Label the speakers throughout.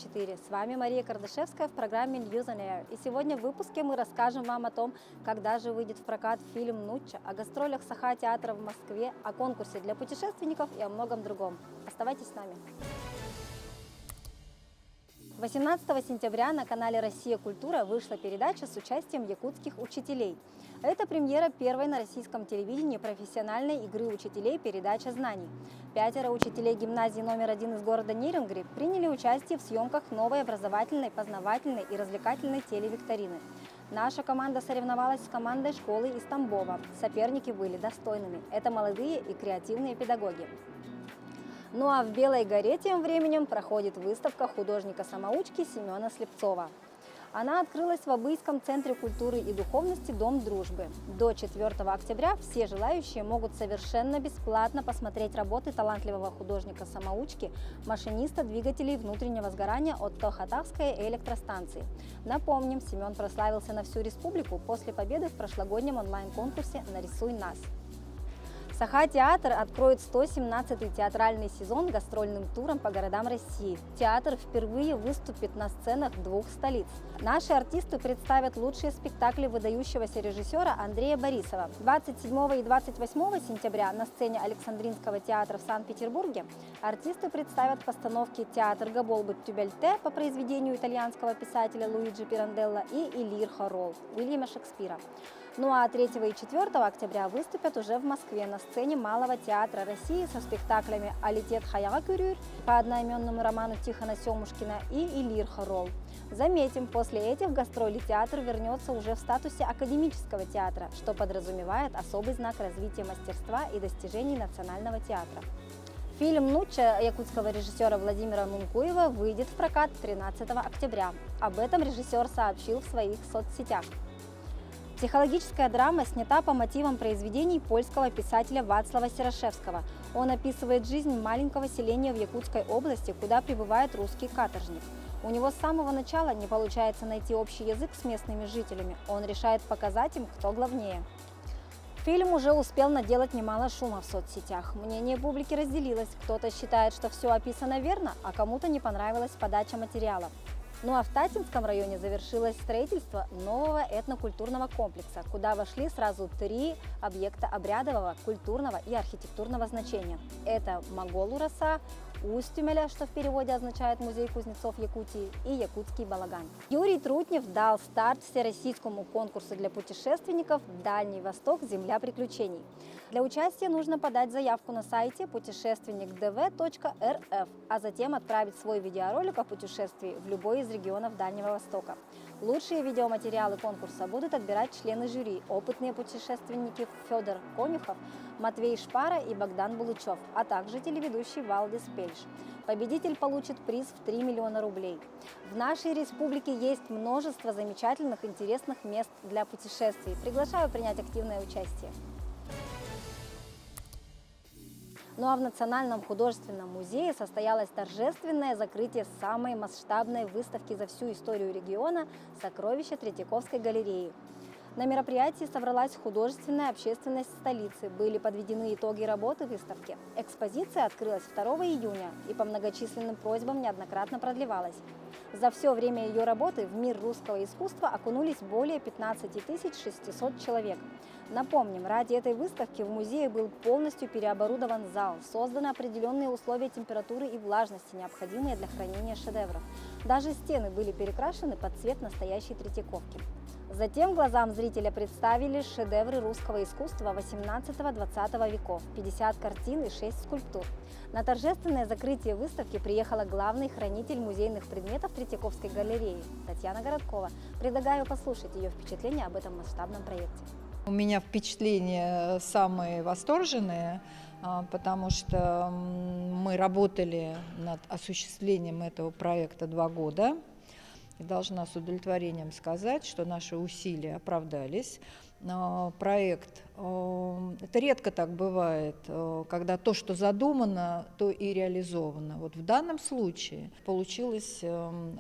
Speaker 1: 4. С вами Мария Кардашевская в программе News on Air. И сегодня в выпуске мы расскажем вам о том, когда же выйдет в прокат фильм «Нучча», о гастролях Саха-театра в Москве, о конкурсе для путешественников и о многом другом. Оставайтесь с нами. 18 сентября на канале «Россия. Культура» вышла передача с участием якутских учителей. Это премьера первой на российском телевидении профессиональной игры учителей «Передача знаний». 5 учителей гимназии номер 1 из города Нерюнгри приняли участие в съемках новой образовательной, познавательной и развлекательной телевикторины. Наша команда соревновалась с командой школы из Тамбова. Соперники были достойными. Это молодые и креативные педагоги. Ну а в Белой горе тем временем проходит выставка художника-самоучки Семена Слепцова. Она открылась в Абыйском центре культуры и духовности «Дом дружбы». До 4 октября все желающие могут совершенно бесплатно посмотреть работы талантливого художника-самоучки, машиниста двигателей внутреннего сгорания от Тохатавской электростанции. Напомним, Семен прославился на всю республику после победы в прошлогоднем онлайн-конкурсе «Нарисуй нас». Саха-театр откроет 117-й театральный сезон гастрольным туром по городам России. Театр впервые выступит на сценах 2 столиц. Наши артисты представят лучшие спектакли выдающегося режиссера Андрея Борисова. 27 и 28 сентября на сцене Александринского театра в Санкт-Петербурге артисты представят постановки «Театр Габолбы Тюбельте» по произведению итальянского писателя Луиджи Пиранделло и «Элир Хорол» Уильяма Шекспира. Ну а 3 и 4 октября выступят уже в Москве на сцене Малого театра России со спектаклями «Алитет Хаяга Кюрюр» по одноименному роману Тихона Семушкина и «Элир Хорол». Заметим, после этих гастролей театр вернется уже в статусе академического театра, что подразумевает особый знак развития мастерства и достижений национального театра. Фильм «Нучча» якутского режиссера Владимира Мункуева выйдет в прокат 13 октября. Об этом режиссер сообщил в своих соцсетях. Психологическая драма снята по мотивам произведений польского писателя Вацлава Серашевского. Он описывает жизнь маленького селения в Якутской области, куда прибывает русский каторжник. У него с самого начала не получается найти общий язык с местными жителями. Он решает показать им, кто главнее. Фильм уже успел наделать немало шума в соцсетях. Мнение публики разделилось. Кто-то считает, что все описано верно, а кому-то не понравилась подача материала. Ну а в Татинском районе завершилось строительство нового этнокультурного комплекса, куда вошли сразу 3 объекта обрядового, культурного и архитектурного значения. Это Маголу-Роса, Устюмеля, что в переводе означает «Музей кузнецов Якутии», и Якутский балаган. Юрий Трутнев дал старт всероссийскому конкурсу для путешественников «Дальний Восток. Земля приключений». Для участия нужно подать заявку на сайте путешественникдв.рф, а затем отправить свой видеоролик о путешествии в любой из регионов Дальнего Востока. Лучшие видеоматериалы конкурса будут отбирать члены жюри, опытные путешественники Федор Конюхов, Матвей Шпара и Богдан Булычев, а также телеведущий Валдис Пельш. Победитель получит приз в 3 миллиона рублей. В нашей республике есть множество замечательных, интересных мест для путешествий. Приглашаю принять активное участие. Ну а в Национальном художественном музее состоялось торжественное закрытие самой масштабной выставки за всю историю региона «Сокровища Третьяковской галереи». На мероприятии собралась художественная общественность столицы, были подведены итоги работы выставки. Экспозиция открылась 2 июня и по многочисленным просьбам неоднократно продлевалась. За все время ее работы в мир русского искусства окунулись более 15 600 человек. Напомним, ради этой выставки в музее был полностью переоборудован зал, созданы определенные условия температуры и влажности, необходимые для хранения шедевров. Даже стены были перекрашены под цвет настоящей Третьяковки. Затем глазам зрителя представили шедевры русского искусства 18-20 веков, 50 картин и 6 скульптур. На торжественное закрытие выставки приехала главный хранитель музейных предметов Третьяковской галереи Татьяна Городкова. Предлагаю послушать ее впечатления об этом масштабном проекте.
Speaker 2: У меня впечатления самые восторженные, потому что мы работали над осуществлением этого проекта 2 года. И должна с удовлетворением сказать, что наши усилия оправдались. Проект, это редко так бывает, когда то, что задумано, то и реализовано. Вот в данном случае получилась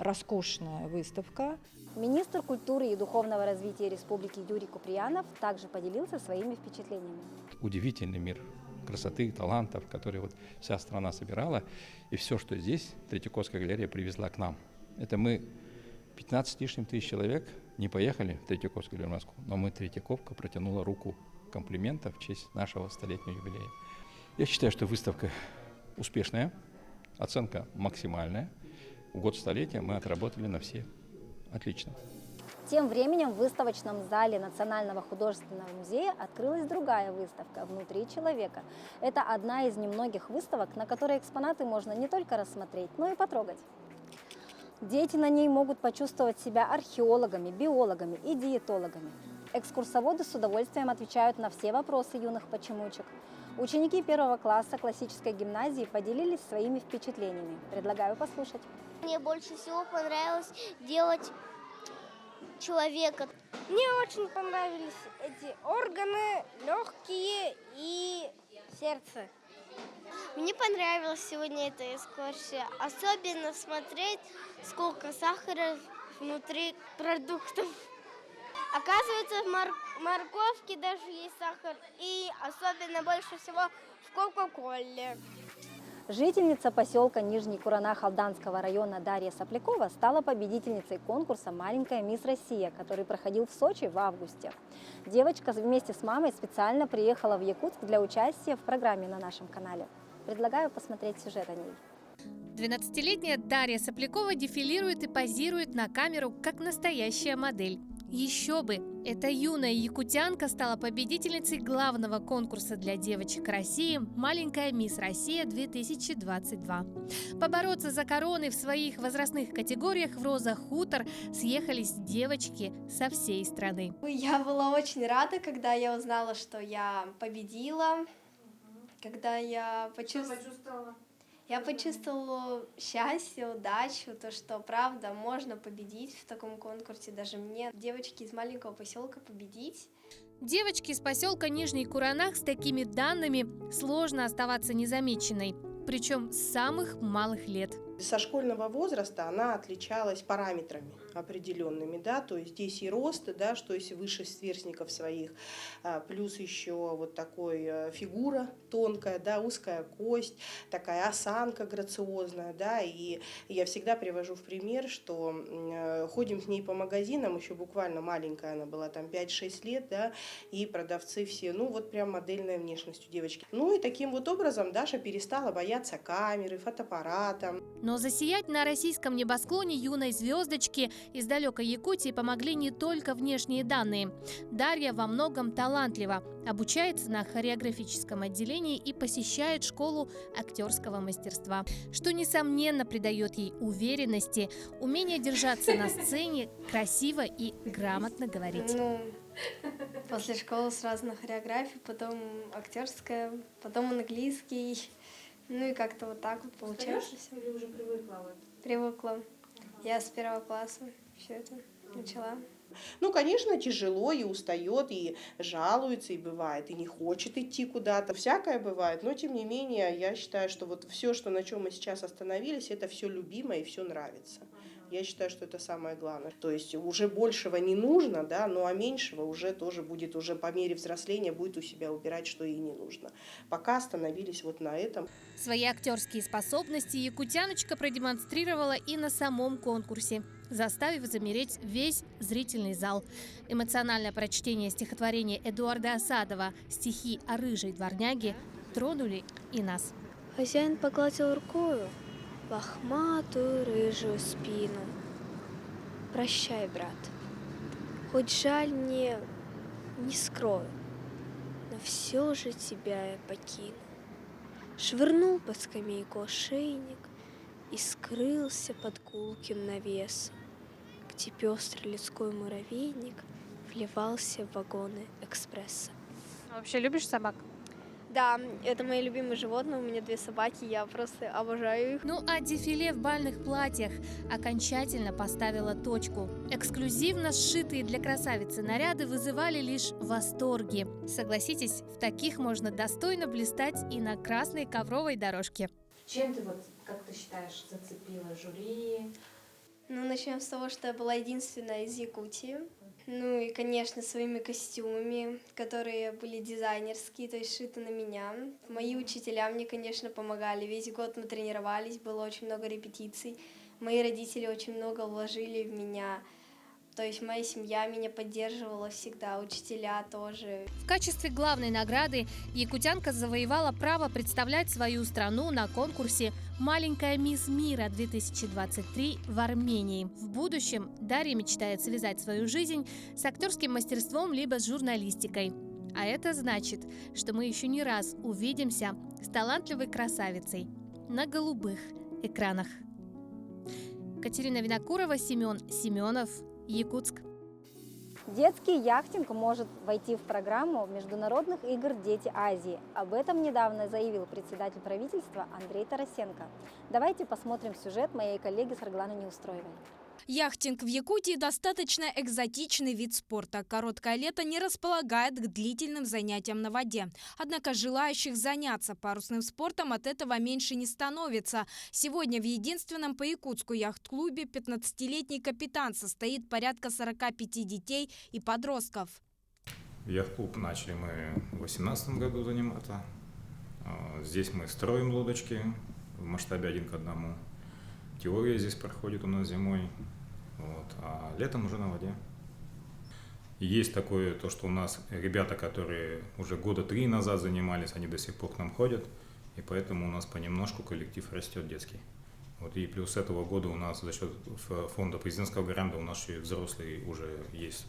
Speaker 2: роскошная выставка.
Speaker 1: Министр культуры и духовного развития республики Юрий Куприянов также поделился своими впечатлениями.
Speaker 3: Удивительный мир красоты, талантов, который вот вся страна собирала. И все, что здесь, Третьяковская галерея привезла к нам. Это мы 15 лишним тысяч человек не поехали в Третьяковскую Лермонтовку, но мы Третьяковка протянула руку комплимента в честь нашего 100-летнего юбилея. Я считаю, что выставка успешная, оценка максимальная. В год столетия мы отработали на все. Отлично.
Speaker 1: Тем временем в выставочном зале Национального художественного музея открылась другая выставка «Внутри человека». Это одна из немногих выставок, на которой экспонаты можно не только рассмотреть, но и потрогать. Дети на ней могут почувствовать себя археологами, биологами и диетологами. Экскурсоводы с удовольствием отвечают на все вопросы юных почемучек. Ученики первого класса классической гимназии поделились своими впечатлениями. Предлагаю послушать.
Speaker 4: Мне больше всего понравилось делать человека.
Speaker 5: Мне очень понравились эти органы, легкие и сердце.
Speaker 4: Мне понравилась сегодня эта экскурсия. Особенно смотреть, сколько сахара внутри продуктов. Оказывается, в морковке даже есть сахар. И особенно больше всего в Кока-Коле.
Speaker 1: Жительница поселка Нижний Куранах Алданского района Дарья Соплякова стала победительницей конкурса «Маленькая мисс Россия», который проходил в Сочи в августе. Девочка вместе с мамой специально приехала в Якутск для участия в программе на нашем канале. Предлагаю посмотреть сюжет о ней.
Speaker 6: 12-летняя Дарья Соплякова дефилирует и позирует на камеру как настоящая модель. Еще бы! Эта юная якутянка стала победительницей главного конкурса для девочек России «Маленькая мисс Россия-2022». Побороться за короны в своих возрастных категориях в «Роза Хутор» съехались девочки со всей страны.
Speaker 5: Я была очень рада, когда я узнала, что я победила, когда я почувствовала. Я почувствовала счастье, удачу, то, что, правда, можно победить в таком конкурсе, даже мне, девочки из маленького поселка, победить.
Speaker 6: Девочке из поселка Нижний Куранах с такими данными сложно оставаться незамеченной, причем с самых малых лет.
Speaker 7: Со школьного возраста она отличалась параметрами определенными, да, то есть здесь и рост, да, что есть выше сверстников своих, плюс еще вот такой фигура тонкая, да, узкая кость, такая осанка грациозная, да, и я всегда привожу в пример, что ходим с ней по магазинам, еще буквально маленькая она была, там 5-6 лет, да, и продавцы все, ну вот прям модельная внешность у девочки. Ну и таким вот образом Даша перестала бояться камеры, фотоаппарата.
Speaker 6: Но засиять на российском небосклоне юной звездочки из далекой Якутии помогли не только внешние данные. Дарья во многом талантлива, обучается на хореографическом отделении и посещает школу актерского мастерства, что, несомненно, придает ей уверенности, умение держаться на сцене, красиво и грамотно говорить.
Speaker 5: После школы сразу на хореографию, потом актерская, потом английский. Ну и как-то вот так вот получается.
Speaker 8: Или уже привыкла?
Speaker 5: Привыкла. Я с первого класса все это начала.
Speaker 7: Ну, конечно, тяжело и устает, и жалуется, и бывает, и не хочет идти куда-то. Всякое бывает, но тем не менее, я считаю, что вот все, что, на чем мы сейчас остановились, это все любимо и все нравится. Я считаю, что это самое главное. То есть уже большего не нужно, да, ну а меньшего уже тоже будет, уже по мере взросления будет у себя убирать, что ей не нужно. Пока остановились вот на этом.
Speaker 6: Свои актерские способности якутяночка продемонстрировала и на самом конкурсе, заставив замереть весь зрительный зал. Эмоциональное прочтение стихотворения Эдуарда Асадова «Стихи о рыжей дворняге» тронули и нас.
Speaker 4: Хозяин погладил рукою лохматую рыжую спину. Прощай, брат, хоть жаль мне, не скрою, но все же тебя я покину. Швырнул под скамейку ошейник и скрылся под гулким навесом, где пестрый людской муравейник вливался в вагоны экспресса.
Speaker 6: Вообще любишь собак?
Speaker 5: Да, это мои любимые животные, у меня 2 собаки, я просто обожаю их.
Speaker 6: Ну а дефиле в бальных платьях окончательно поставило точку. Эксклюзивно сшитые для красавицы наряды вызывали лишь восторги. Согласитесь, в таких можно достойно блистать и на красной ковровой дорожке.
Speaker 8: Чем ты, вот, как ты считаешь, зацепила жюри?
Speaker 5: Ну, начнем с того, что я была единственная из Якутии. Ну и, конечно, своими костюмами, которые были дизайнерские, то есть шиты на меня. Мои учителя мне, конечно, помогали. Весь год мы тренировались, было очень много репетиций. мои родители очень много вложили в меня. То есть моя семья меня поддерживала всегда, учителя тоже.
Speaker 6: В качестве главной награды якутянка завоевала право представлять свою страну на конкурсе «Маленькая мисс мира-2023» в Армении. В будущем Дарья мечтает связать свою жизнь с актерским мастерством либо с журналистикой. А это значит, что мы еще не раз увидимся с талантливой красавицей на голубых экранах. Катерина Винокурова, Семен Семенов, Якутск.
Speaker 1: Детский яхтинг может войти в программу Международных игр «Дети Азии». Об этом недавно заявил председатель правительства Андрей Тарасенко. Давайте посмотрим сюжет моей коллеги Саргланы Неустроевой.
Speaker 9: Яхтинг в Якутии достаточно экзотичный вид спорта. Короткое лето не располагает к длительным занятиям на воде. Однако желающих заняться парусным спортом от этого меньше не становится. Сегодня в единственном по Якутску яхт-клубе 15-летний капитан состоит порядка 45 детей и подростков.
Speaker 10: Яхт-клуб начали мы в 2018 году заниматься. Здесь мы строим лодочки в масштабе 1 к 1. Теория здесь проходит у нас зимой, а летом уже на воде. И есть такое, то, что у нас ребята, которые уже года 3 назад занимались, они до сих пор к нам ходят, и поэтому у нас понемножку коллектив растет детский. И плюс с этого года у нас за счет фонда президентского гранта у нас еще и взрослые уже есть.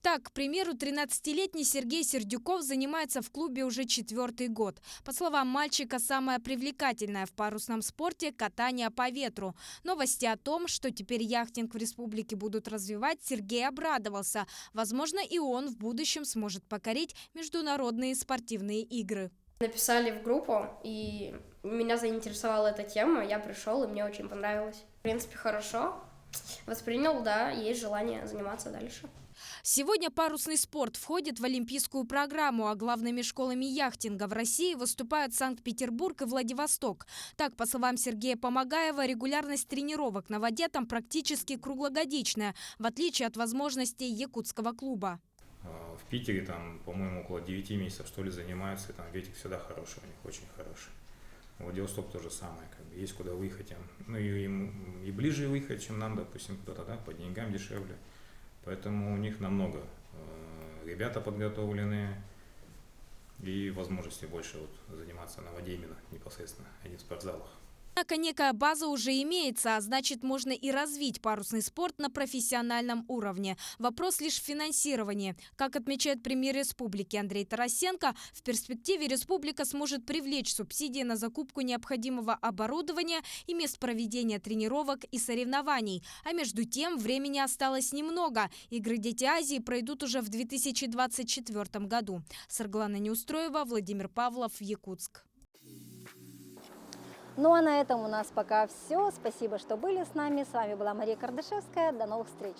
Speaker 9: Так, к примеру, 13-летний Сергей Сердюков занимается в клубе уже 4-й год. По словам мальчика, самое привлекательное в парусном спорте – катание по ветру. Новости о том, что теперь яхтинг в республике будут развивать, Сергей обрадовался. Возможно, и он в будущем сможет покорить международные спортивные игры.
Speaker 11: Написали в группу, и меня заинтересовала эта тема. Я пришел, и мне очень понравилось. В принципе, хорошо. Воспринял, да, есть желание заниматься дальше.
Speaker 9: Сегодня парусный спорт входит в олимпийскую программу, а главными школами яхтинга в России выступают Санкт-Петербург и Владивосток. Так, по словам Сергея Помогаева, регулярность тренировок на воде там практически круглогодичная, в отличие от возможностей якутского клуба.
Speaker 10: В Питере там, по-моему, около 9 месяцев, что ли, занимаются, и там ветер всегда хороший, у них очень хороший. Владивосток то же самое, есть куда выехать. Им и ближе выехать, чем нам, допустим, куда-то, да, по деньгам дешевле. Поэтому у них намного ребята подготовленные и возможности больше заниматься на воде именно непосредственно, а не в спортзалах.
Speaker 9: Однако некая база уже имеется, а значит, можно и развить парусный спорт на профессиональном уровне. Вопрос лишь в финансировании. Как отмечает премьер республики Андрей Тарасенко, в перспективе республика сможет привлечь субсидии на закупку необходимого оборудования и мест проведения тренировок и соревнований. А между тем, времени осталось немного. Игры «Дети Азии» пройдут уже в 2024 году. Сарглана Неустроева, Владимир Павлов, Якутск.
Speaker 1: Ну а на этом у нас пока все. Спасибо, что были с нами. С вами была Мария Кардашевская. До новых встреч.